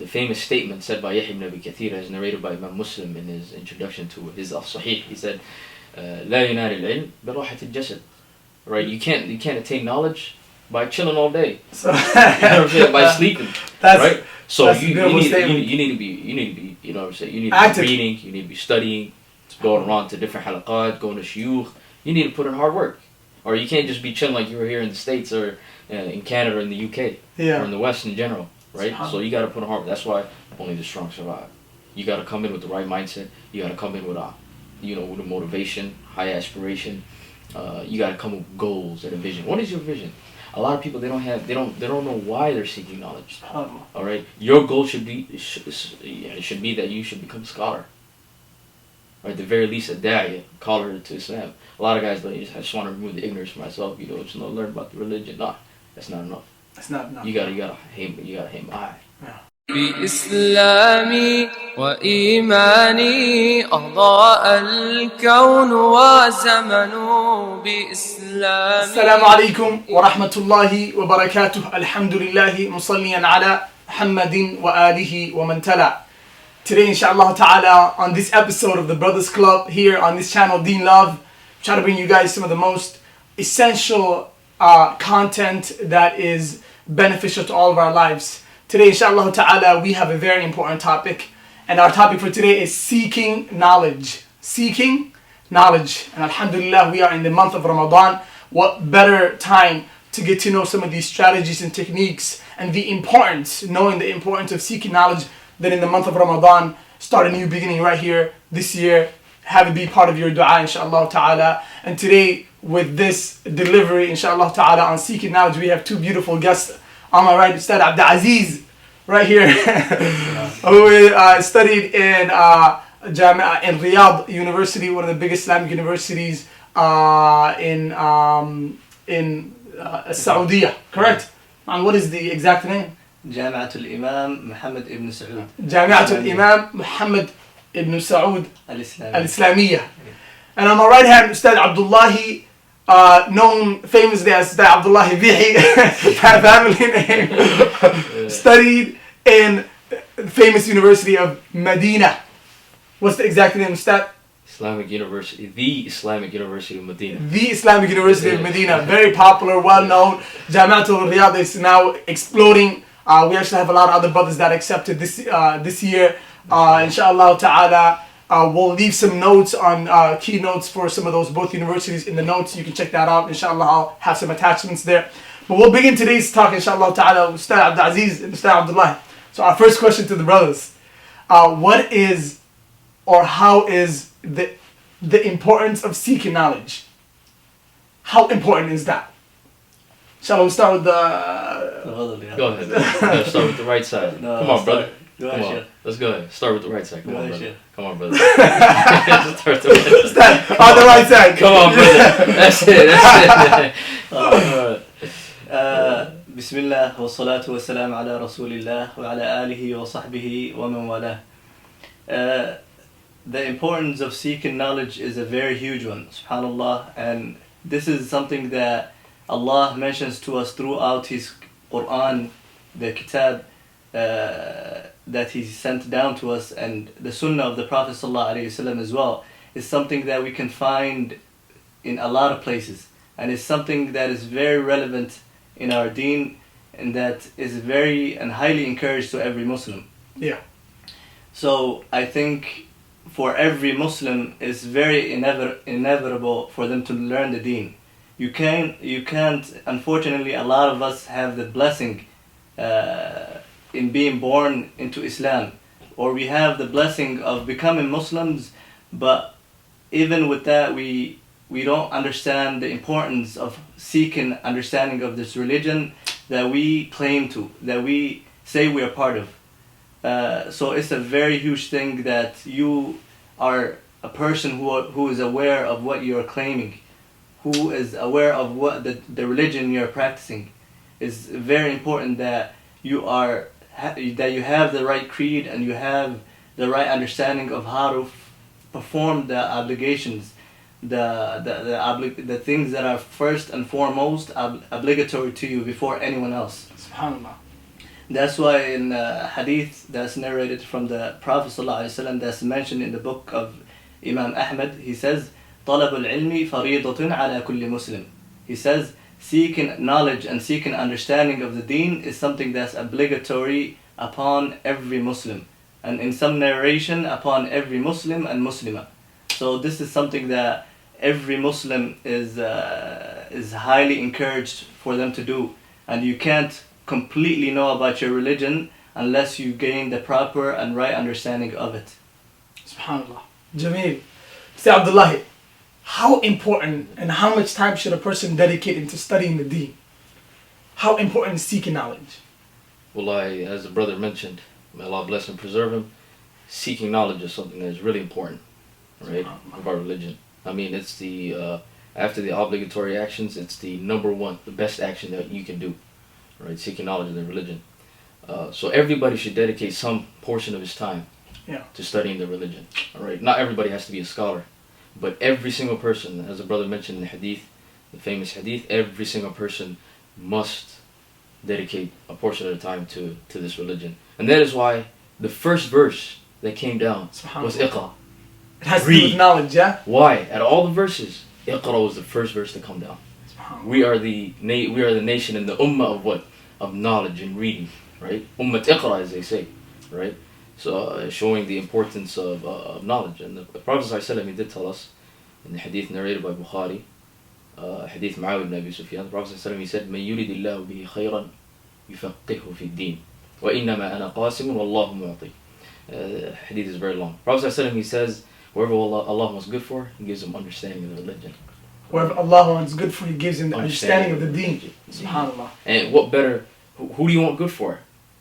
the famous statement said by Yahya ibn Abi Kathir, as narrated by Imam Muslim in his introduction to his Al-Sahih. He said, لا ينال العلم براحة الجسد. Right? You can't attain knowledge by chilling all day. So, you know what I'm saying? By sleeping. Right? So you need to be, you know what I'm saying? You need to be reading, you need to be studying, going around to different halaqat, going to shuyukh. You need to put in hard work. Or you can't just be chilling like you were here in the States or in Canada or in the UK or in the West in general. Right? So you got to put in hard work. That's why only the strong survive. You got to come in with the right mindset. You got to come in with with a motivation, high aspiration. You got to come with goals and a vision. What is your vision? A lot of people, they don't know why they're seeking knowledge. All right, your goal should be that you should become a scholar. Or at the very least, a da'iyah, caller to Islam. A lot of guys, I just want to remove the ignorance from myself. Just learn about the religion. Nah, that's not enough. That's not enough. You gotta aim high. Yeah. بإسلامي وإيماني أضاء الكون وزمن بإسلامي. السلام عليكم ورحمة الله وبركاته. الحمد لله مصليا على محمد وآله ومن تلا. Today, inshallah ta'ala, on this episode of the Brothers Club here on this channel, Deen Love, try to bring you guys some of the most essential content that is beneficial to all of our lives. Today, inshallah ta'ala, we have a very important topic. And our topic for today is seeking knowledge. Seeking knowledge. And alhamdulillah, we are in the month of Ramadan. What better time to get to know some of these strategies and techniques and knowing the importance of seeking knowledge than in the month of Ramadan. Start a new beginning right here, this year. Have it be part of your dua, inshallah ta'ala. And today, with this delivery, inshallah ta'ala, on seeking knowledge, we have two beautiful guests. On my right, Ustad Abdul Aziz, right here, who studied in Riyadh University, one of the biggest Islamic universities in Saudi, correct? And what is the exact name? Jami'atul Imam Muhammad ibn Saud. Jami'atul Imam Muhammad ibn Saud Al-Islamiyah. And on my right hand, Ustad Abdullahi, known famously as Ustad Abdullahi Bihi, family name, studied in the famous University of MEDNA. What's the exact name, Ustad? Islamic University, the Islamic University of Medina. The Islamic University of Medina, very popular, well known. Jami'atul Riyadh is now exploding. We actually have a lot of other brothers that accepted this year. Inshallah ta'ala, we'll leave some notes on keynotes for some of those both universities in the notes. You can check that out. Inshallah, I'll have some attachments there. But we'll begin today's talk, inshallah ta'ala, with Ustad Abdul Aziz and Ustad Abdullah. So our first question to the brothers. What is or how is the importance of seeking knowledge? How important is that? Shall we start with the... Go ahead. Start with the right side. No, come on, brother. Go Come ahead, on. Let's go ahead. Start with the right side. Come on, brother. Come on, brother. Start on the right side. Come on, brother. That's it. بسم الله والصلاة والسلام على رسول الله وعلى آله وصحبه ومن والاه. The importance of seeking knowledge is a very huge one, subhanallah, and this is something that Allah mentions to us throughout His Quran, the Kitab that He sent down to us, and the Sunnah of the Prophet ﷺ as well, is something that we can find in a lot of places, and it's something that is very relevant in our deen, and that is very and highly encouraged to every Muslim. Yeah. So I think for every Muslim, it's very inevitable for them to learn the deen. You can't, unfortunately, a lot of us have the blessing in being born into Islam, or we have the blessing of becoming Muslims, but even with that, we don't understand the importance of seeking understanding of this religion that we claim to, that we say we are part of. So it's a very huge thing that you are a person who is aware of what you are claiming, who is aware of what the religion you are practicing. It's very important that you have the right creed and you have the right understanding of how to perform the obligations, the things that are first and foremost obligatory to you before anyone else. SubhanAllah. That's why in hadith that's narrated from the Prophet ﷺ, that's mentioned in the book of Imam Ahmad, he says, طلب العلم فريضة على كل مسلم. He says, seeking knowledge and seeking understanding of the deen is something that's obligatory upon every Muslim. And in some narration, upon every Muslim and Muslimah. So this is something that every Muslim is highly encouraged for them to do. And you can't completely know about your religion unless you gain the proper and right understanding of it. Subhanallah. Jameel. Say Abdullah, how important and how much time should a person dedicate into studying the deen? How important is seeking knowledge? Well, as the brother mentioned, may Allah bless and preserve him, seeking knowledge is something that is really important, right, of our religion. I mean, it's the, after the obligatory actions, it's the number one, the best action that you can do, right, seeking knowledge of the religion. So everybody should dedicate some portion of his time to studying the religion, all right? Not everybody has to be a scholar, but every single person, as the brother mentioned in the hadith, the famous hadith, every single person must dedicate a portion of the time to this religion. And that is why the first verse that came down was Iqra. It has to do with knowledge, yeah? Why? Out of all the verses, Iqra was the first verse to come down. We are the nation and the ummah of what? Of knowledge and reading, right? Ummat Iqra, as they say, right? So showing the importance of knowledge. And the Prophet ﷺ, he did tell us in the hadith narrated by Bukhari, hadith Muawiyah ibn Abi Sufyan, the Prophet ﷺ, he said, مَنْ يُرِدِ اللَّهُ بِهِ خَيْرًا يُفَقِّهُ فِي الدِّينِ وَإِنَّمَا أَنَا قَاسِمٌ وَاللَّهُ مُعْطِي. Hadith is very long. Prophet ﷺ, he says, whoever Allah wants good for, he gives him understanding of the religion. Whoever Allah wants good for, he gives him the understanding of the deen. SubhanAllah. And what better, who do you want good for?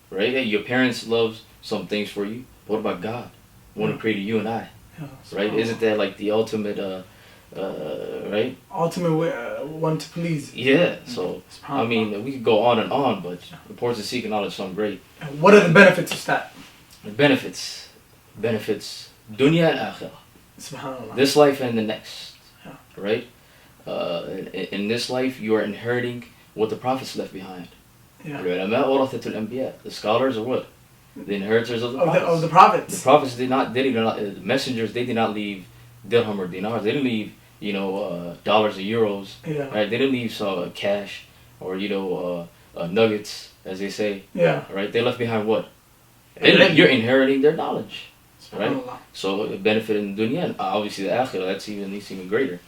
Right? Hey, your parents love some things for you. What about God? One who created you and I. Right? Isn't that like the ultimate, right? Ultimate one to please. Yeah. So, I mean, we could go on and on, but the importance of seeking knowledge is something great. What are the benefits of that? The benefits, dunya and akhirah. SubhanAllah. This life and the next. Right? In this life, you are inheriting what the prophets left behind. The scholars are what? The inheritors of the prophets. Of the prophets. The prophets did not, the messengers, they did not leave dirham or dinars. They didn't leave, dollars or euros. Right? They didn't leave cash or, nuggets, as they say. Right? They left behind what? You're inheriting their knowledge. Right? So it benefited in dunya and obviously the akhirah, that's even greater.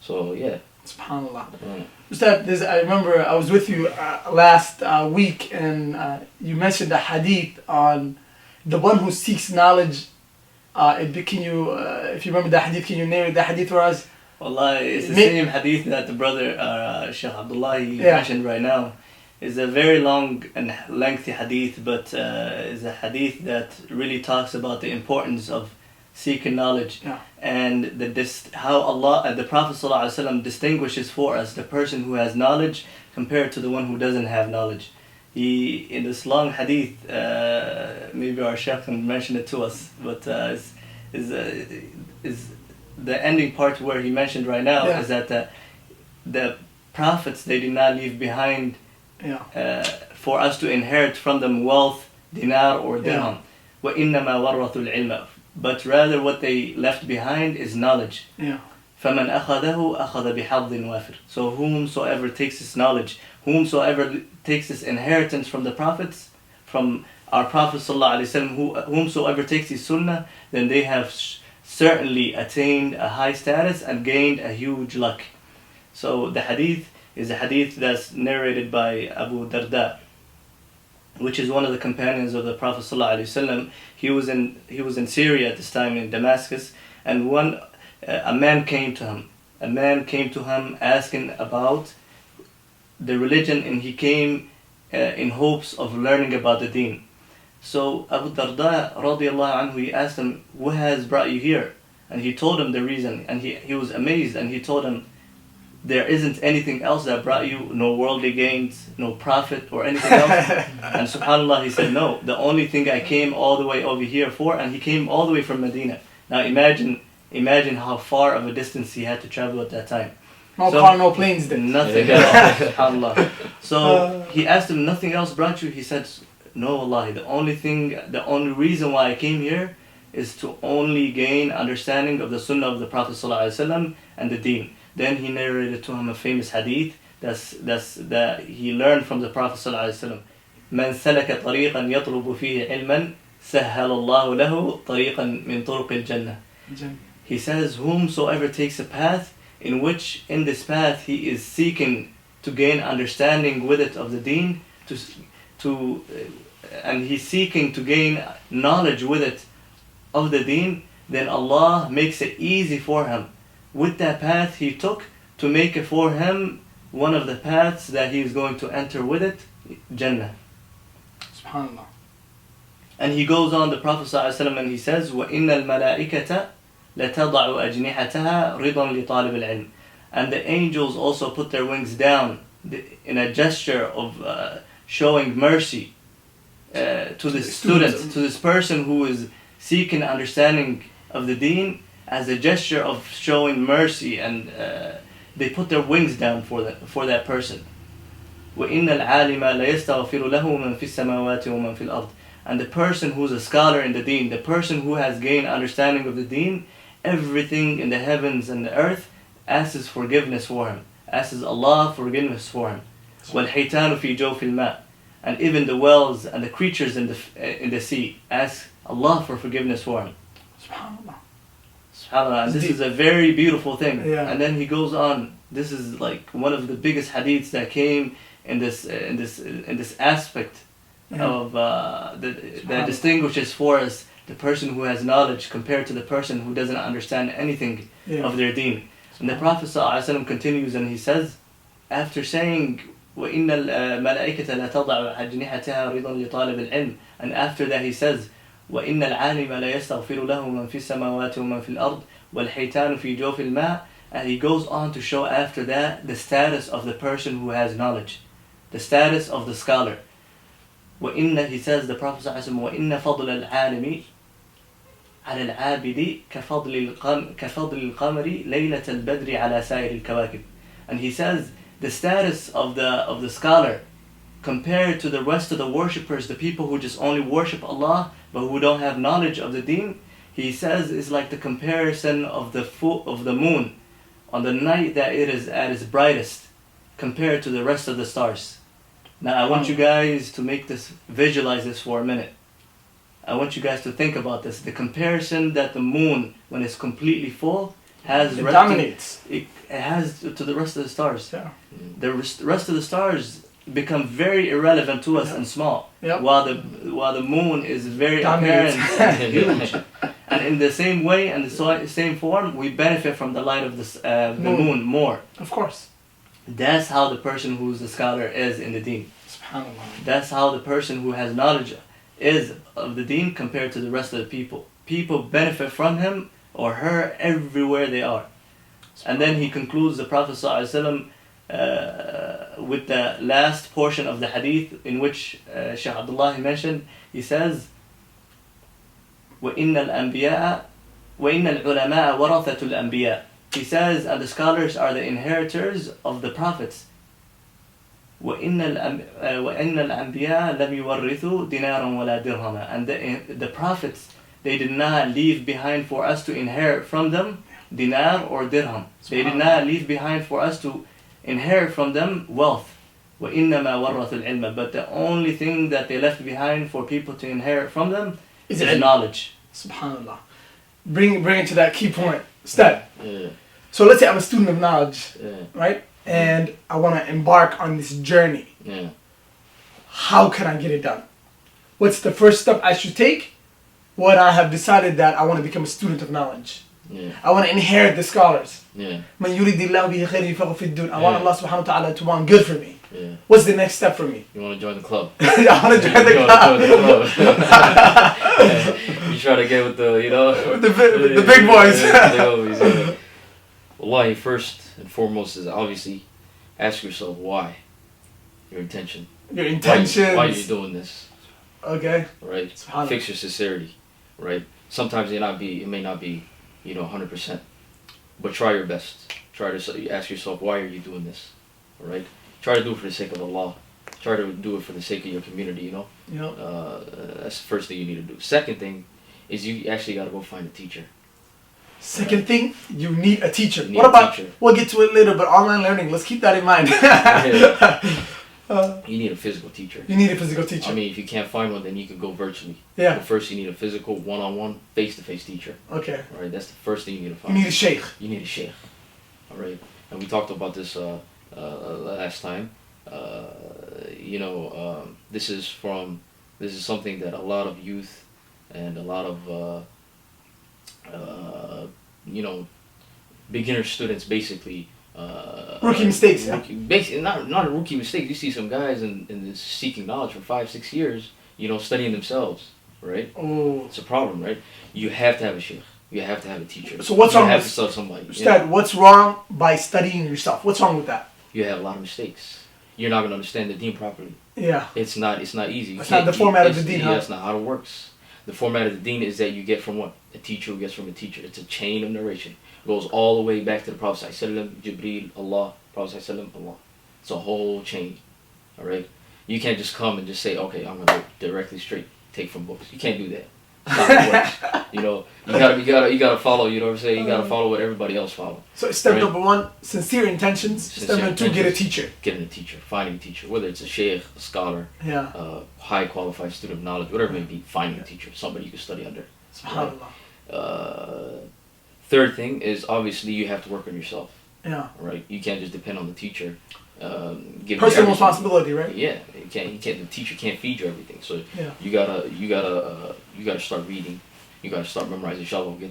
So yeah. SubhanAllah. Ustad, I remember I was with you last week and you mentioned a hadith on the one who seeks knowledge. Can you, if you remember the hadith, can you narrate the hadith for us? Wallah, it's the same hadith that the brother Sheikh Abdullah mentioned right now. It's a very long and lengthy hadith, but it's a hadith that really talks about the importance of seeking knowledge and how Allah, the Prophet ﷺ distinguishes for us the person who has knowledge compared to the one who doesn't have knowledge. He, in this long hadith, maybe our Shaykh can mention it to us, but is the ending part where he mentioned right now is that the prophets, they did not leave behind for us to inherit from them wealth, dinar or dirham. وَإِنَّمَا وَرَّثُوا الْعِلْمَ. But rather what they left behind is knowledge. فَمَنْ أَخَذَهُ أَخَذَ بِحَظٍ وَافِرٍ. So whomsoever takes this knowledge, whomsoever takes this inheritance from the prophets, from our Prophet ﷺ, whomsoever takes his sunnah, then they have certainly attained a high status and gained a huge luck. So the hadith is a hadith that's narrated by Abu Darda, which is one of the companions of the Prophet ﷺ. He was in Syria at this time, in Damascus, and a man came to him. A man came to him asking about the religion, and he came in hopes of learning about the deen. So Abu Darda radiallahu anhu, he asked him, what has brought you here? And he told him the reason, and he was amazed, and he told him, there isn't anything else that brought you, no worldly gains, no profit or anything else. And subhanAllah, he said, no, the only thing I came all the way over here for, and he came all the way from Medina. Now imagine how far of a distance he had to travel at that time. No car, no planes then. Nothing else, subhanAllah. So he asked him, nothing else brought you? He said, No, wallahi, the only reason why I came here is to only gain understanding of the sunnah of the Prophet ﷺ and the deen. Then he narrated to him a famous hadith that he learned from the Prophet ﷺ. من سلك طريقا يطلب فيه علما سهل الله له طريقا من طرق الجنة. He says, whomsoever takes a path in which in this path he is seeking to gain understanding with it of the deen, and he's seeking to gain knowledge with it of the deen, then Allah makes it easy for him with that path he took to make it for him one of the paths that he is going to enter with it, Jannah. SubhanAllah. And he goes on, the Prophet ﷺ, and he says, وَإِنَّ الْمَلَائِكَةَ لَتَضَعُ أَجْنِحَتَهَا رِضًا لِطَالِبِ الْعِلْمِ. And the angels also put their wings down in a gesture of showing mercy to this student, to this person who is seeking understanding of the deen, as a gesture of showing mercy, and they put their wings down for that person. وَإِنَّ الْعَالِمَ لَيَسْتَغْفِرُ لَهُ مَنْ فِي السَّمَاوَاتِ وَمَنْ فِي الْأَرْضِ. And the person who's a scholar in the deen, the person who has gained understanding of the deen, everything in the heavens and the earth asks forgiveness for him, asks Allah forgiveness for him. وَالْحِيتَانُ فِي جَوْفِ الْمَاءِ. And even the whales and the creatures in the sea ask Allah for forgiveness for him. SubhanAllah. SubhanAllah. And this is a very beautiful thing. Yeah. And then he goes on. This is like one of the biggest hadiths that came in this aspect of that distinguishes for us the person who has knowledge compared to the person who doesn't understand anything of their deen. And the Prophet ﷺ continues, and he says, after saying وَإِنَّ الْمَلَائِكَةَ لَتَضَعُ أَجْنِحَتَهَا رِضًا لِطَالِبِ الْعِلْمِ, and after that he says وَإِنَّ الْعَالِمَ لَيَسْتَغْفِرُ لَهُ مَنْ فِي السَّمَاوَاتِ وَمَنْ فِي الْأَرْضِ وَالْحِيتَانُ فِي جَوْفِ الْمَاءِ. And he goes on to show after that the status of the person who has knowledge, the status of the scholar. وَإِنَّ, he says, the Prophet ﷺ, وَإِنَّ فَضْلَ الْعَالِمِ عَلَى الْعَابِدِ كَفَضْلِ الْقَمَرِ لَيْلَةَ الْبَدْرِ عَلَى سَائِرِ الْكَوَاكِبِ. And he says the status of the scholar compared to the rest of the worshippers, the people who just only worship Allah but who don't have knowledge of the deen, he says is like the comparison of the moon on the night that it is at its brightest compared to the rest of the stars. Now I want you guys to visualize this for a minute. I want you guys to think about this. The comparison that the moon, when it's completely full, has... It dominates. It has to the rest of the stars. Yeah. The rest of the stars become very irrelevant to us and small. Yep. While the moon is very apparent and huge. And in the same way and the same form, we benefit from the light of the moon more. Of course. That's how the person who's the scholar is in the deen. SubhanAllah. That's how the person who has knowledge is of the deen compared to the rest of the people. People benefit from him or her everywhere they are. And then he concludes, the Prophet ﷺ, with the last portion of the hadith in which Shaykh Abdullah mentioned. He says, وَإِنَّ الْأَنْبِيَاءَ وَإِنَّ الْعُلَمَاءَ وَرَثَةُ الْأَنْبِيَاءِ. He says, and the scholars are the inheritors of the prophets. وَإِنَّ الْأَنْبِيَاءَ لَمْ يُوَرِّثُوا دِنَارًا وَلَا دِرْهَمًا. And the prophets, they did not leave behind for us to inherit from them dinar or dirham. They did not leave behind for us to inherit from them wealth. وَإِنَّمَا وَرَّثُوا الْعِلْمَ. But the only thing that they left behind for people to inherit from them is knowledge. SubhanAllah. Bring it to that key point. Step. Yeah. So let's say I'm a student of knowledge, Yeah. right? And I want to embark on this journey. Yeah. How can I get it done? What's the first step I should take? What I have decided that I want to become a student of knowledge. Yeah. I want to inherit the scholars. Yeah. من يريد الله به خير يفقهه في الدين. I want Allah subhanahu wa ta'ala to want good for me. Yeah. What's the next step for me? You want to join the club? I want to join the club. Yeah. You try to get with the big boys. Wallahi, first and foremost is obviously ask yourself why. Your intention. Your intentions. Why are you doing this? Okay. Right? Fix your sincerity. Right? Sometimes it may not be 100%. But try your best. Try to ask yourself, why are you doing this? Alright? Try to do it for the sake of Allah. Try to do it for the sake of your community, you know? Yeah. That's the first thing you need to do. Second thing is you actually got to go find a teacher. Second thing, you need a teacher. You need What a about, teacher. we'll get to it later, but online learning, let's keep that in mind. You need a physical teacher. You need a physical teacher. I mean, if you can't find one, then you can go virtually. Yeah. But first, you need a physical, one-on-one, face-to-face teacher. Okay. All right, that's the first thing you need to You find. need a sheikh. You need a sheikh. All right, and we talked about this last time. You know, this is something that a lot of youth and a lot of you know, beginner students basically. Rookie mistakes. Not a rookie mistake. You see some guys in this seeking knowledge for 5-6 years, you know, studying themselves, right? Oh. It's a problem, right? You have to have a sheikh. You have to have a teacher. So what's you wrong have with to study somebody? Ustad, what's wrong by studying yourself? What's wrong with that? You have a lot of mistakes. You're not gonna understand the Deen properly. Yeah. It's not easy. That's not the format of the Deen, huh? That's not how it works. The format of the Deen is that you get from what? A teacher who gets from a teacher. It's a chain of narration. It goes all the way back to the Prophet ﷺ, Jibreel, Allah, Prophet ﷺ, Allah. It's a whole chain. Alright? You can't just come and just say, okay, I'm gonna directly straight take from books. You can't do that. That's not how it works. You know, you gotta follow, you know what I'm saying? You gotta follow what everybody else follows. So step Right. number 1, sincere intentions. Step number 2, get a teacher. Getting a teacher, finding a teacher, whether it's a sheikh, a scholar, Yeah. high qualified student of knowledge, whatever it may be, finding a teacher, somebody you can study under. SubhanAllah. Third thing is obviously you have to work on yourself, Yeah. right? You can't just depend on the teacher. Give Personal you responsibility, right? Yeah, the teacher can't feed you everything. So Yeah. you gotta start reading. You gotta start memorizing. Inshallah, we'll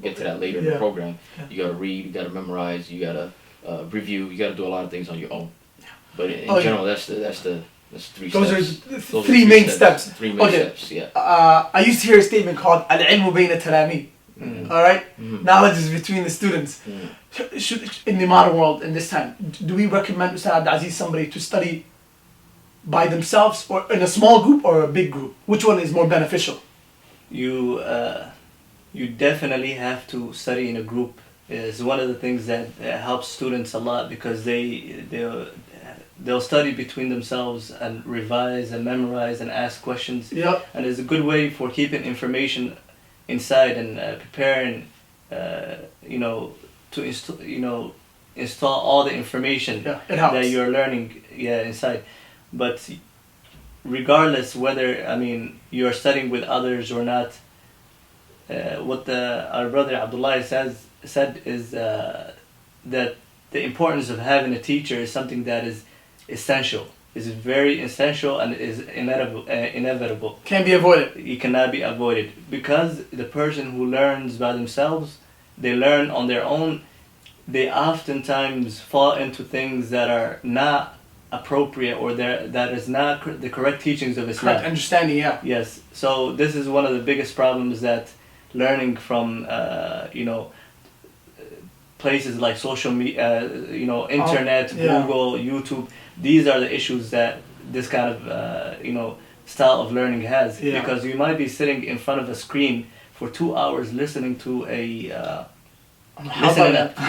get to that later in the Yeah. program. Yeah. You gotta read. You gotta memorize. You gotta review. You gotta do a lot of things on your own. But in general, that's three Those steps. are Those three main steps. Three main Okay. steps. Yeah. I used to hear a statement called al-ilmu bayna talami. Alright? Knowledge is between the students. Should, in the modern world, in this time, do we recommend Ustad Abdul Aziz somebody to study by themselves or in a small group or a big group? Which one is more beneficial? You definitely have to study in a group. It's one of the things that helps students a lot because they'll study between themselves and revise and memorize and ask questions. Yeah. And it's a good way for keeping information inside and preparing, to install all the information It helps. that you're learning inside. But regardless whether you're studying with others or not, what our brother Abdullah said is that the importance of having a teacher is something that is essential. Is very essential and is inevitable. Can't be avoided. It cannot be avoided because the person who learns by themselves, they learn on their own. They oftentimes fall into things that are not appropriate or that is not the correct teachings of Islam. Correct understanding, yeah. Yes. So this is one of the biggest problems that learning from places like social media, internet, Google, YouTube. These are the issues that this kind of style of learning has because you might be sitting in front of a screen for 2 hours listening to a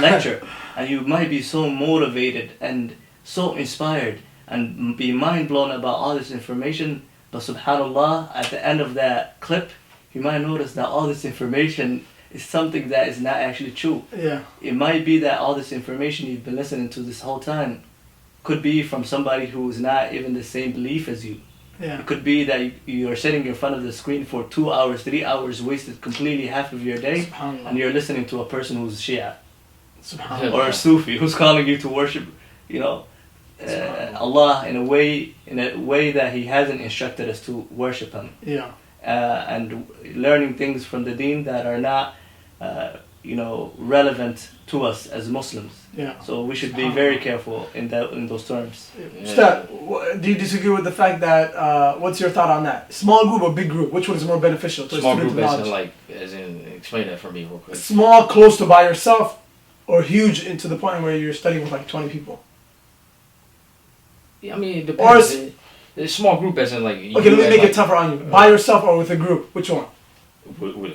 lecture, and you might be so motivated and so inspired and be mind blown about all this information. But subhanallah, at the end of that clip, you might notice that all this information is something that is not actually true. Yeah. It might be that all this information you've been listening to this whole time could be from somebody who is not even the same belief as you. Yeah. It could be that you're sitting in front of the screen for 2 hours, 3 hours, wasted completely half of your day, and you're listening to a person who's Shia or a Sufi who's calling you to worship, Allah in a way that He hasn't instructed us to worship Him. Yeah. And learning things from the Deen that are not, relevant to us as Muslims. Yeah. So we should be very careful in those terms. Ustad, do you disagree with the fact that, what's your thought on that? Small group or big group? Which one is more beneficial to Small a student group of knowledge? explain that for me real quick. Small, close to by yourself, or huge into the point where you're studying with like 20 people? Yeah, it depends. A small group as in like... Okay, let me make it tougher on you. By yourself or with a group? Which one?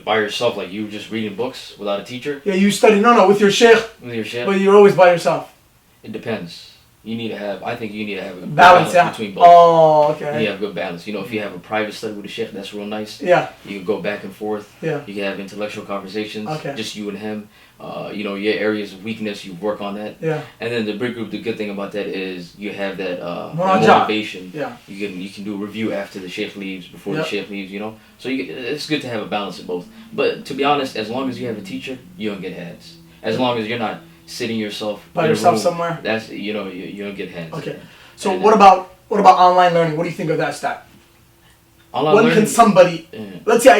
By yourself, like you just reading books without a teacher? Yeah, you study, with your sheikh, With your sheikh? but you're always by yourself. It depends. you need to have. I think you need to have a good balance, yeah. between both. Oh, okay. You have good balance. You know, if you have a private study with a sheikh, that's real nice. Yeah. You can go back and forth. Yeah. You can have intellectual conversations. Okay. Just you and him. You know, your areas of weakness, you work on that. Yeah. And then the big group, the good thing about that is you have that Muraja. motivation. Yeah. You can do a review after the sheikh leaves, before Yep. the sheikh leaves. You know, so it's good to have a balance of both. But to be honest, as long as you have a teacher, you don't get heads. As long as you're not sitting yourself By in a yourself room, somewhere. that's you know you don't get heads. Okay. So And, what about online learning? What do you think of that stat? Online When learning, can somebody? Yeah. Let's say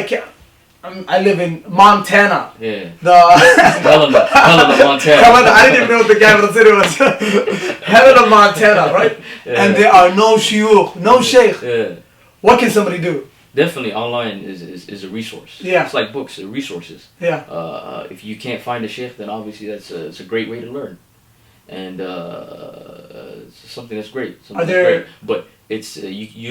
I live in Montana. Yeah. The Helena, Montana. I didn't even know what the capital city was. Helena, Montana, right? Yeah. And there are no shuyukh, no sheikh. Yeah. What can somebody do? Definitely, online is a resource. Yeah. It's like books, resources. Yeah. If you can't find a sheikh, then obviously it's a great way to learn, and it's something that's great. Something there- that's great. But it's you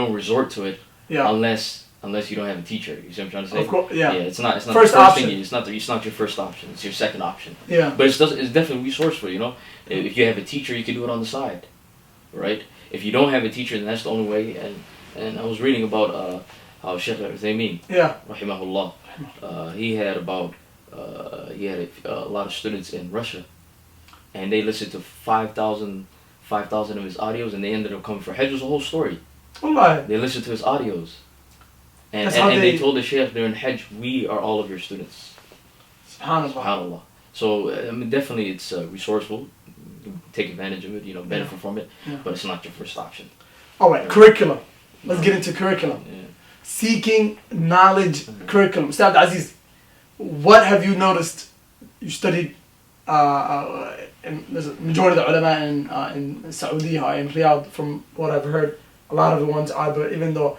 don't resort to it Yeah. unless you don't have a teacher. You see what I'm trying to say? Of course. Yeah. It's not First the first option. thing. It's not your first option. It's your second option. Yeah. But it's definitely resourceful. You know, if you have a teacher, you can do it on the side, right? If you don't have a teacher, then that's the only way. And I was reading about how Sheikh Uthaymeen, Yeah. rahimahullah, he had a lot of students in Russia, and they listened to 5,000 of his audios, and they ended up coming for Hajj. It was a whole story. Wallahi. They listened to his audios, and That's how they they- told the Sheikh during Hajj, we are all of your students. Subhanallah. SubhanAllah. So I mean, definitely it's resourceful. Take advantage of it, you know, benefit from it, Yeah. but it's not your first option. All right. Curriculum. Let's get into curriculum. Yeah. Seeking knowledge curriculum. Ustad Aziz, what have you noticed? You studied, and there's a majority of the ulama in Saudi or in Riyadh, from what I've heard, a lot of the ones are, but even though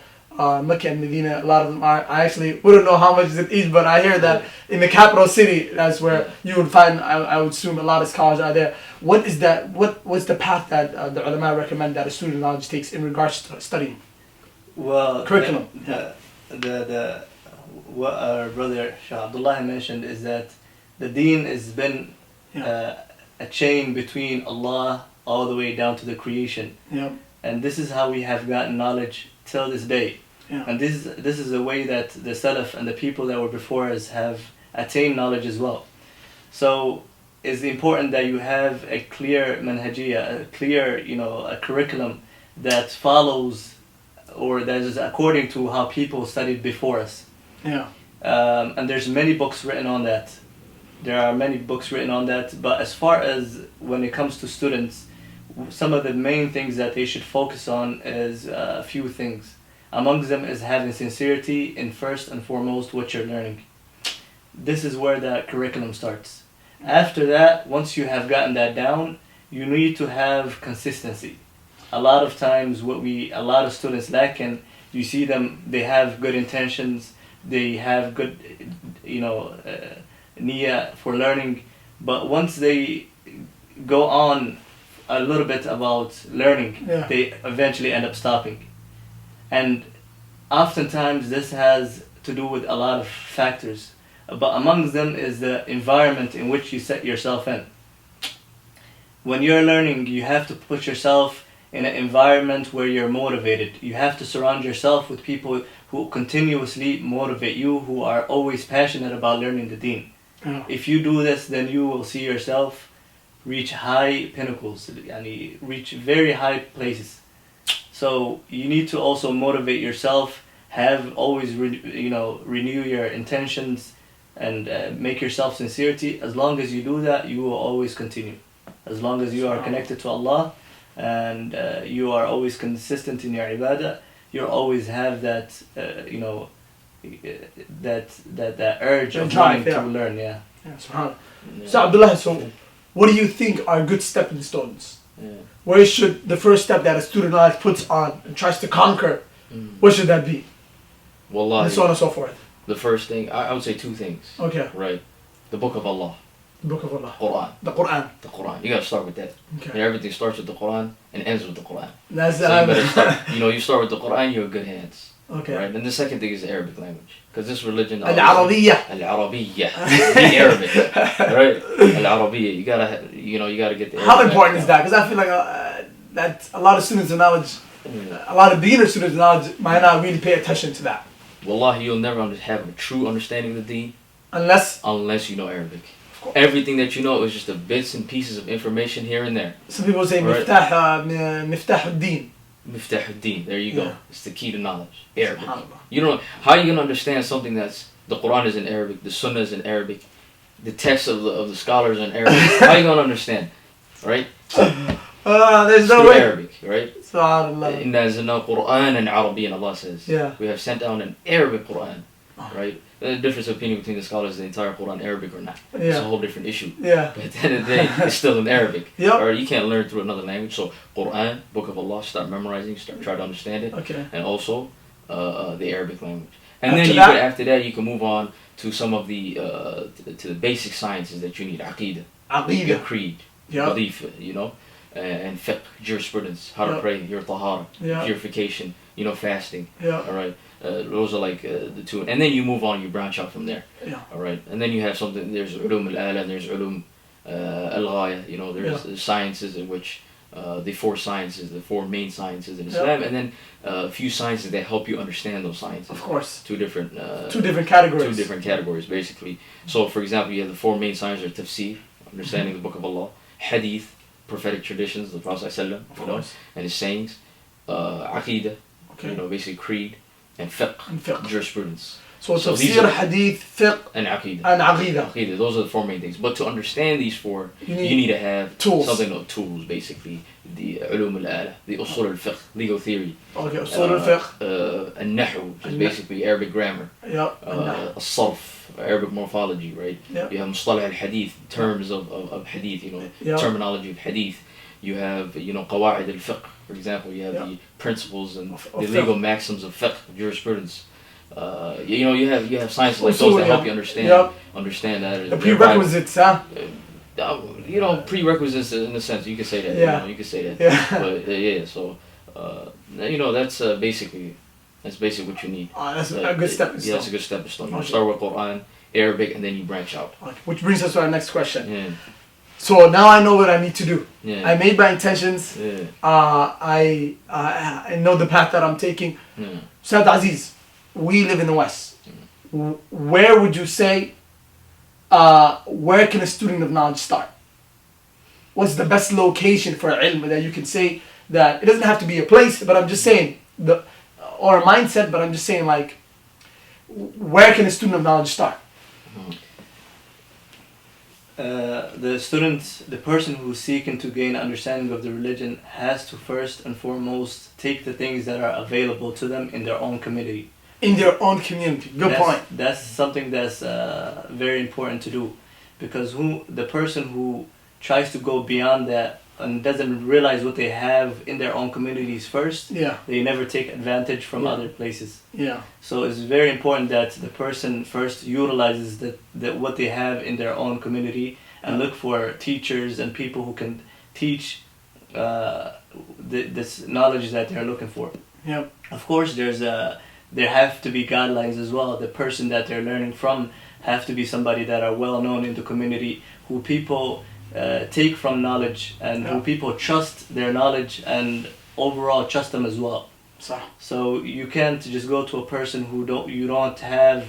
Mecca and Medina, a lot of them are, I actually wouldn't know how much is it each, but I hear that in the capital city, that's where you would find, I would assume a lot of scholars are there. What is that, what's the path that the ulama recommend that a student of knowledge takes in regards to studying? Well, Curriculum. The what our brother Shah Abdullah mentioned is that the Deen has been a chain between Allah all the way down to the creation, Yeah. and this is how we have gotten knowledge till this day. Yeah. And this is the way that the Salaf and the people that were before us have attained knowledge as well. So it's important that you have a clear manhajiyah, a clear, a curriculum that follows or that is according to how people studied before us. Yeah. And there's many books written on that. There are many books written on that, but as far as when it comes to students, some of the main things that they should focus on is a few things. Amongst them is having sincerity in first and foremost what you're learning. This is where that curriculum starts. After that, once you have gotten that down, you need to have consistency. A lot of times a lot of students lack in, you see them, they have good intentions, they have good, niyyah for learning, but once they go on a little bit about learning, they eventually end up stopping. And oftentimes this has to do with a lot of factors, but amongst them is the environment in which you set yourself in. When you're learning, you have to put yourself in an environment where you're motivated. You have to surround yourself with people who continuously motivate you, who are always passionate about learning the Deen. Yeah. If you do this, then you will see yourself reach high pinnacles, reach very high places. So you need to also motivate yourself, always renew your intentions and make yourself sincerity. As long as you do that, you will always continue. As long as you are connected to Allah and you are always consistent in your ibadah, you'll always have that that urge of wanting to learn. Yeah. SubhanAllah. So Abdullah, so what do you think are good stepping stones? Yeah. Where should the first step that a student knowledge puts on and tries to conquer, what should that be? Wallahi, And so on and so forth. the first thing, I would say two things. Okay. Right. The Book of Allah. The Book of Allah. Quran. The Quran. The Quran. You gotta start with that. Okay. And everything starts with the Quran and ends with the Quran. That's So you better start, you start with the Quran, you're in good hands. Okay. Right. And the second thing is the Arabic language, because this religion. Al-Arabiyyah. Al-Arabiyyah. The Arabic. Right. Al-Arabiyyah. You gotta get the Arabic. How important is that? Because I feel like that a lot of students of knowledge, a lot of beginner students of knowledge might not really pay attention to that. Wallahi, you'll never have a true understanding of the Deen unless you know Arabic. Everything that you know is just the bits and pieces of information here and there. Some people say right. Miftah ad-Deen. Miftah ad-Deen. There you go. Yeah. It's the key to knowledge. Arabic. You don't know how are you gonna understand something that's the Quran is in Arabic, the Sunnah is in Arabic, the text of the scholars in Arabic. How are you gonna understand? Right? There's no way. Arabic, right? Subhanallah. Inna anzalna Qur'anan Arabiyyan, Allah says. Yeah. We have sent down an Arabic Quran. Right? The difference of opinion between the scholars is the entire Quran Arabic or not. Yeah. It's a whole different issue. Yeah. But at the end of the day, it's still in Arabic. Yep. Or you can't learn through another language. So Quran, Book of Allah, start memorizing, try to understand it. Okay. And also the Arabic language. And after that you can move on to some of the to the basic sciences that you need. Aqidah. Your creed. Yep. Belief, and fiqh, jurisprudence, how to pray, your tahara, purification, fasting. Yeah. All right. Those are like the two, and then you move on, you branch out from there. Yeah. All right, and then you have something. There's ulum al-ala, and there's ulum al-ghaya. There's the sciences in which the four main sciences in Islam, and then a few sciences that help you understand those sciences. Of course. Two different categories. Two different categories, basically. So, for example, you have the four main sciences: tafsir, understanding the Book of Allah; hadith, prophetic traditions, the Prophet ﷺ, and his sayings; aqidah, basically creed. And fiqh, jurisprudence. So tafsir, hadith, fiqh, and aqidah. Aqidah. Those are the four main things. But to understand these four, you need to have something of tools, basically. The ulum al-ala, the usul al-fiqh, legal theory. Okay, usul al-fiqh. Al-nahu, which is basically Arabic grammar. Yeah. Al-sarf, Arabic morphology, right? Yeah. You have mustalah al-hadith, terms of hadith, terminology of hadith. You have, qawa'id al-fiqh, for example. You have the principles and the legal maxims of fiqh, jurisprudence. You have sciences like those that help you understand that. The prerequisites, huh? Prerequisites in a sense, you could say that. Yeah. You could say that. Yeah. But so that's basically what you need. That's a good stepping stone. Yeah, that's a good stepping stone. You start with Quran, Arabic, and then you branch out. Okay. Which brings us to our next question. Yeah. So now I know what I need to do. Yeah. I made my intentions. Yeah. I know the path that I'm taking. Yeah. Ustad Aziz, we live in the West. Where would you say, where can a student of knowledge start? What's the best location for ilm that you can say that, it doesn't have to be a place, but I'm just saying, or a mindset, but I'm just saying like, where can a student of knowledge start? The person who's seeking to gain understanding of the religion has to first and foremost take the things that are available to them in their own community. In their own community. Good point. That's something that's very important to do, because the person who tries to go beyond that and doesn't realize what they have in their own communities first, they never take advantage from other places. Yeah. So it's very important that the person first utilizes what they have in their own community and look for teachers and people who can teach this knowledge that they're looking for. Yep. Of course, there have to be guidelines as well. The person that they're learning from have to be somebody that are well known in the community, who people take from knowledge, and who people trust their knowledge and overall trust them as well. So you can't just go to a person who you don't have,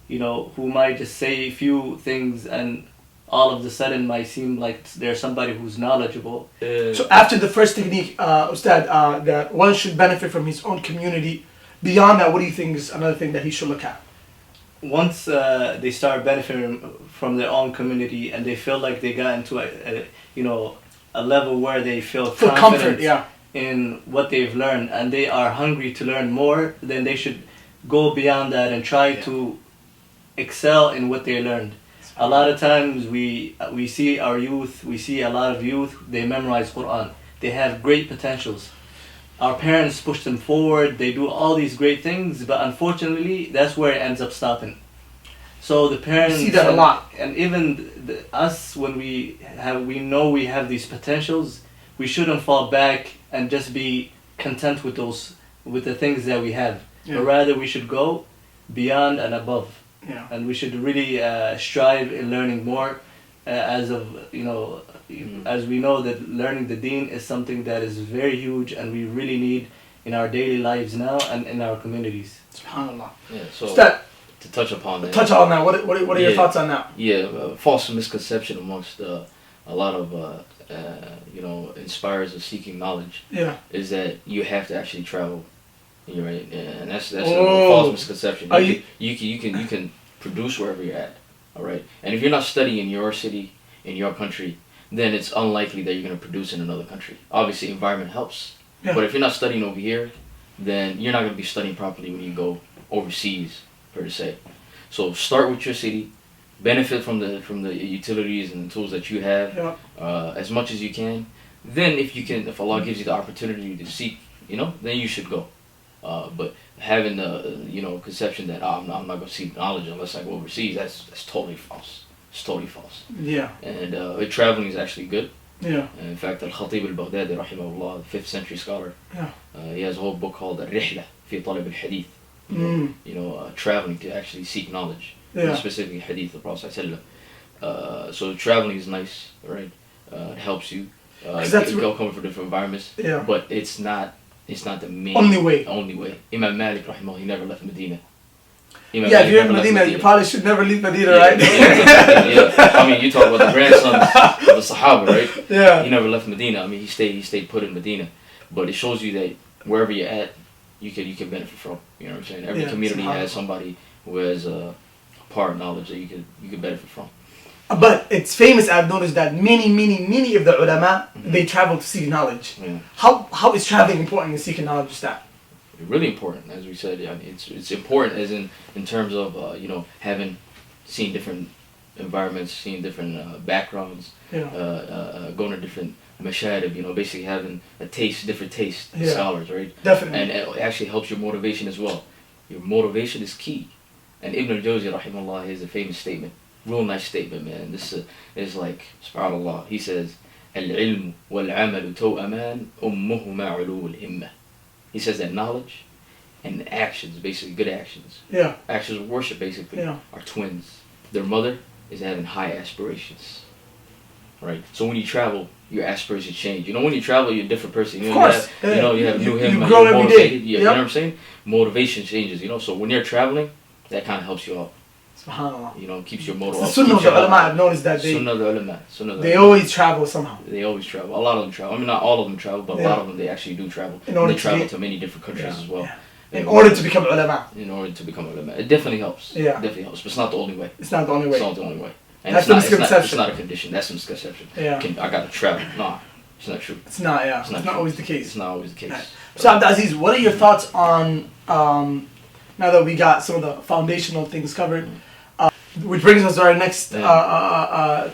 who might just say a few things and all of a sudden might seem like they're somebody who's knowledgeable. So after the first technique, Ustad, that one should benefit from his own community, beyond that, what do you think is another thing that he should look at? Once they start benefiting from their own community and they feel like they got into a level where they feel confident in what they've learned and they are hungry to learn more, then they should go beyond that and try to excel in what they learned. A lot of times we see our youth, we see a lot of youth, they memorize Quran. They have great potentials. Our parents push them forward, they do all these great things, but unfortunately that's where it ends up stopping. So the parents see that a lot. And even us, when we know we have these potentials, we shouldn't fall back and just be content with the things that we have. but rather we should go beyond and above. Yeah. And we should really strive in learning more. As we know that learning the Deen is something that is very huge, and we really need in our daily lives now and in our communities. SubhanAllah. Yeah, so That, to touch upon that. What are your thoughts on that? Yeah, false misconception amongst a lot of inspirers of seeking knowledge. Yeah. Is that you have to actually travel. You're right, and that's a false misconception. You can produce wherever you're at. All right, and if you're not studying in your city, in your country, then it's unlikely that you're going to produce in another country. Obviously, environment helps, but if you're not studying over here, then you're not going to be studying properly when you go overseas, per se. So start with your city, benefit from the utilities and the tools that you have as much as you can. Then, if Allah gives you the opportunity to seek, then you should go. But having the conception that I'm not going to seek knowledge unless I go overseas, that's totally false. It's totally false. Yeah. And traveling is actually good. Yeah. In fact, Al-Khatib al-Baghdadi, rahimahullah, the 5th century scholar, he has a whole book called Al-Rihla fi Talib al-Hadith. Traveling to actually seek knowledge. Specifically Hadith of the Prophet ﷺ. So traveling is nice, right? It helps you. Go come from different environments. Yeah. But it's not the main only way. Imam Malik, rahimahullah, he never left Medina. If you're in Medina, you probably should never leave Medina, right? I mean, you talk about the grandsons of the Sahaba, right? Yeah. He never left Medina. I mean, he stayed put in Medina. But it shows you that wherever you're at, you can benefit from. You know what I'm saying? Every community has somebody who has a part of knowledge that you can benefit from. But it's famous, I've noticed that many of the ulama, they travel to seek knowledge. Yeah. How is traveling important in seeking knowledge? Is that? Really important, as we said. It's important as in terms of seeing different environments, seeing different backgrounds, going to different mashadib, basically having different taste, scholars, right? Definitely. And it actually helps your motivation as well. Your motivation is key. And Ibn al-Jawzi, rahimahullah, has a famous statement. Real nice statement, man. This is like, subhanallah. He says, "Al-ilm wal-amalu taw'aman ummuhuma 'ulu al-himma." He says that knowledge and actions, basically good actions, actions of worship, basically, are twins. Their mother is having high aspirations, right? So when you travel, your aspirations change. When you travel, you're a different person. Of course. You have new him. You grow every day. You know what I'm saying? Motivation changes. So when you're traveling, that kind of helps you out. SubhanAllah. Keeps your motor The up. Sunnah of the ulama, I've noticed that they always travel somehow. They always travel. A lot of them travel. I mean, not all of them travel, but a lot of them, they actually do travel. They travel to many different countries as well. In order to become ulama. It definitely helps. Yeah. It definitely helps, but it's not the only way. It's not the only way. It's not the only way. And that's the misconception. It's not a condition. That's a misconception. Yeah. I gotta travel. Nah, it's not true. It's not. Yeah. It's not always the case. It's not always the case. Right. So Abdulaziz, what are your thoughts on now that we got some of the foundational things covered? Which brings us to our next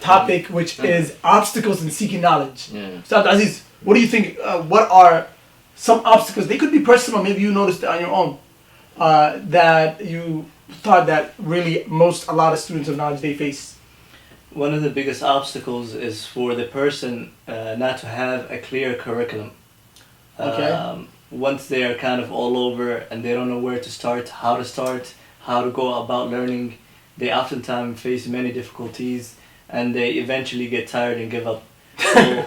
topic, which is obstacles in seeking knowledge. So Abdulaziz, what do you think? What are some obstacles? They could be personal. Maybe you noticed it on your own. That you thought that really a lot of students of knowledge they face. One of the biggest obstacles is for the person not to have a clear curriculum. Okay. Once they are kind of all over and they don't know where to start, how to go about learning, they oftentimes face many difficulties and they eventually get tired and give up. So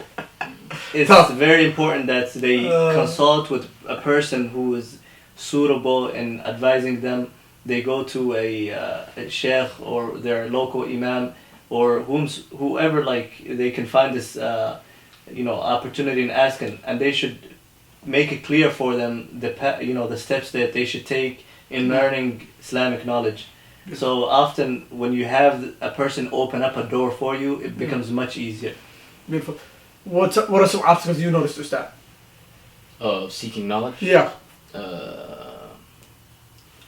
it's very important that they consult with a person who is suitable in advising them. They go to a sheikh or their local imam or whoever they can find this opportunity in asking, and they should make it clear for them the steps that they should take in learning Islamic knowledge. So often when you have a person open up a door for you, it becomes much easier. Beautiful. What are some obstacles you noticed, Ustad? Seeking knowledge? Yeah.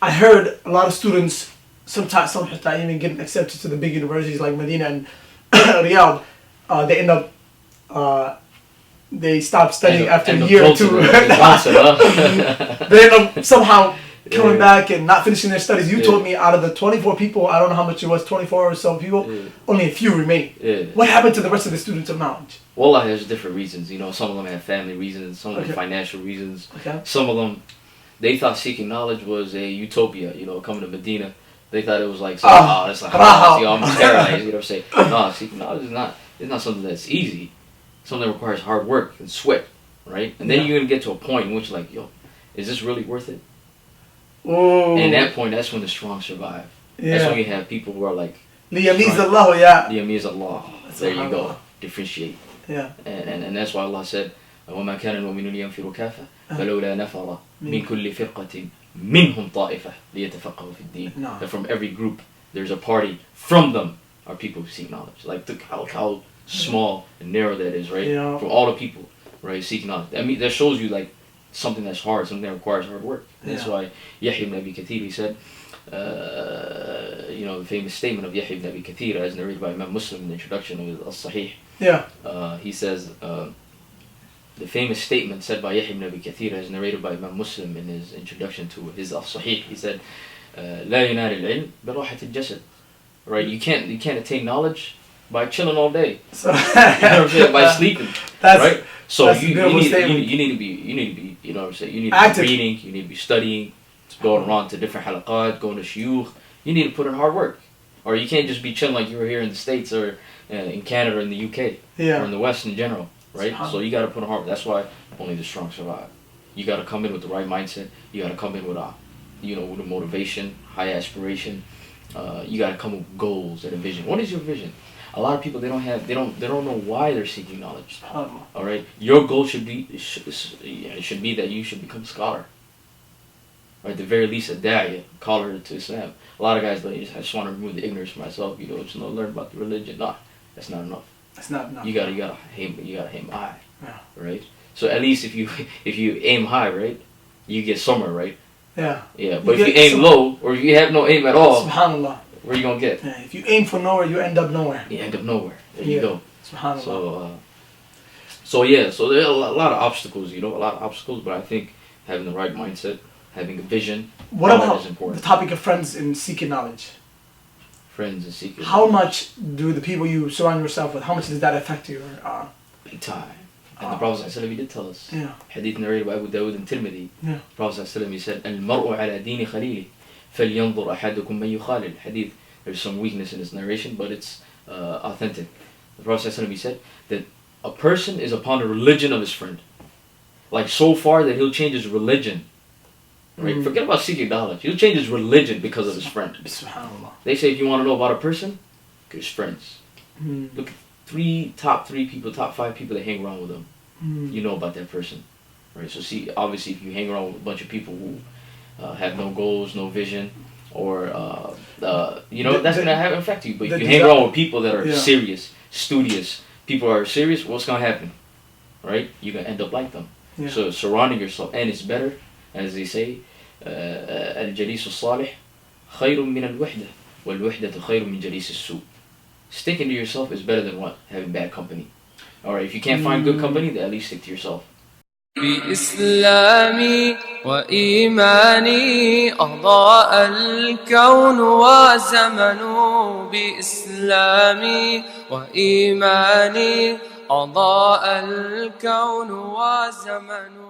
I heard a lot of students, sometimes even getting accepted to the big universities like Medina and Riyadh, they end up, they stop studying after a year or two. They end up somehow coming back and not finishing their studies. You told me out of the 24 people, I don't know how much it was, 24 or so people, only a few remain. What happened to the rest of the students of knowledge? Wallah, there's different reasons. Some of them have family reasons, some of them financial reasons. Some of them, they thought seeking knowledge was a utopia, you know, coming to Medina. They thought it was like, it's like, I'm terrorized, you know what I'm saying? No, seeking knowledge is not something that's easy. Something that requires hard work and sweat, right? And then you're going to get to a point in which, like, yo, is this really worth it? Ooh. And at that point, that's when the strong survive. That's when you have people who are like, لِيَمِيزَ اللَّهُ يَا لِيَمِيزَ اللَّهُ. There you go. Differentiate. Yeah. And that's why Allah said, وَمَا كَانَ الْمُؤْمِنُونَ لِيَنْفِرُوا كَافَةً فَلَوْلَا نَفَرَ مِنْ كُلِّ فِرْقَةٍ مِنْهُمْ طَائِفَةٌ لِيَتَفَقَّهُوا فِي الدِّينِ. That from every group, there's a party. From them are people who seek knowledge. Like, look how small and narrow that is, right? Yeah. For all the people, right, seeking knowledge. I mean, that shows you, like, something that's hard, something that requires hard work. That's why Yahya ibn Abi Kathir, he said, you know, the famous statement of Yahya ibn Abi Kathir, as narrated by Imam Muslim in the introduction of Al-Sahih. Yeah. He says, the famous statement said by Yahya ibn Abi Kathir, as narrated by Imam Muslim in his introduction to his Al-Sahih. He said, لا ينال العلم براحة الجسد. Right? You can't attain knowledge by chilling all day. So, you know what I'm saying? By sleeping. Right? So you need to be, you know what I'm saying? You need to be reading, you need to be studying, going around to different halaqat, going to shuyukh. You need to put in hard work. Or you can't just be chilling like you were here in the States or in Canada or in the UK or in the West in general. Right? So you got to put in hard work. That's why only the strong survive. You got to come in with the right mindset. You got to come in with with a motivation, high aspiration. You got to come with goals and a vision. What is your vision? A lot of people, they don't know why they're seeking knowledge. All right, your goal should be that you should become a scholar. Or at the very least, a da'iyah, caller to Islam. A lot of guys, I just want to remove the ignorance from myself. You know, just learn about the religion. No, that's not enough. That's not enough. You gotta aim high. Yeah. Right. So at least if you aim high, right, you get somewhere, right. Yeah. Yeah. But if you aim low, or if you have no aim at all, subhanallah, where you gonna get? Yeah, if you aim for nowhere, you end up nowhere. You end up nowhere. There you go. SubhanAllah. So there are a lot of obstacles, you know, but I think having the right mindset, having a vision, what about is important. The topic of friends in seeking knowledge? Friends and seeking How knowledge. much do the people you surround yourself with, how much does that affect you? Big time. And the Prophet ﷺ did tell us. Yeah. Hadith narrated by Abu Dawud and Tirmidhi. Yeah. The Prophet ﷺ, he said, "Al-mar'u ala dini khalili, falyanzur ahadukum man yukhalil." Hadith. There's some weakness in this narration, but it's authentic. The Prophet ﷺ, he said that a person is upon the religion of his friend. Like so far that he'll change his religion. Right? Forget about seeking knowledge. He'll change his religion because of his friend. SubhanAllah. They say if you want to know about a person, look at his friends. Look at top 5 people that hang around with them. You know about that person. Right? So see, obviously if you hang around with a bunch of people who have no goals, no vision, or that's gonna have an effect to you. But if you hang around with people that are serious, studious, people are serious, what's gonna happen? Right? You're gonna end up like them. Yeah. So surrounding yourself, and it's better, as they say, الجليس الصالح خير من الوحدة والوحدة خير من جليس السوء. Sticking to yourself is better than what? Having bad company. Alright, if you can't find good company, then at least stick to yourself. بإسلامي وإيماني أضاء الكون وزمن بإسلامي وإيماني أضاء الكون وزمن